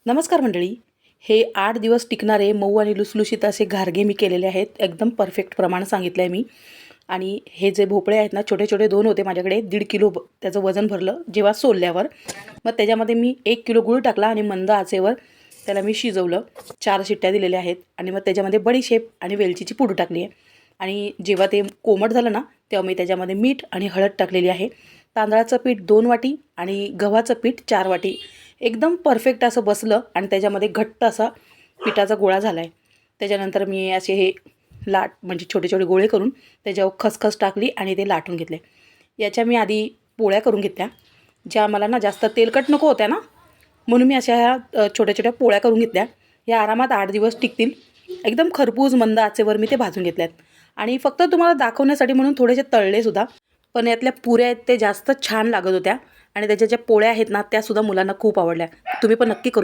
नमस्कार मंडळी. हे 8 दिवस टिकणारे मऊ आणि लुसलुशीत असे घारगे मी केलेले आहेत. एकदम परफेक्ट प्रमाण सांगितलं आहे मी. आणि हे जे भोपळे आहेत ना, छोटे छोटे 2 होते माझ्याकडे. 1.5 किलो त्याचं वजन भरलं जेव्हा सोलल्यावर. मग त्याच्यामध्ये मी 1 किलो गूळ टाकला आणि मंद आचेवर त्याला मी शिजवलं. 4 शिट्ट्या दिलेल्या आहेत आणि मग त्याच्यामध्ये बडीशेप आणि वेलचीची पूड टाकली आहे. आणि जेव्हा ते कोमट झालं ना, तेव्हा मी त्याच्यामध्ये मीठ आणि हळद टाकलेली आहे. तांदळाचं पीठ 2 वाटी आणि गव्हाचं पीठ 4 वाटी. एकदम परफेक्ट असं बसलं आणि त्याच्यामध्ये घट्ट असा पिठाचा गोळा झाला आहे. त्याच्यानंतर मी असे हे म्हणजे छोटे छोटे गोळे करून त्याच्यावर खसखस टाकली आणि ते लाटून घेतले. याच्या मी आधी पोळ्या करून घेतल्या, ज्या मला ना जास्त तेलकट नको होत्या ना, म्हणून मी अशा ह्या छोट्या छोट्या पोळ्या करून घेतल्या. या आरामात 8 दिवस टिकतील. एकदम खरपूस मंद आचेवर मी ते भाजून घेतल्यात आणि फक्त तुम्हाला दाखवण्यासाठी म्हणून थोडेसे तळलेसुद्धा. पण यातल्या पुऱ्या आहेत ते जास्त छान लागत होत्या आणि त्याच्या ज्या पोळ्या आहेत ना, त्यासुद्धा मुलांना खूप आवडल्या. तुम्ही पण नक्की करू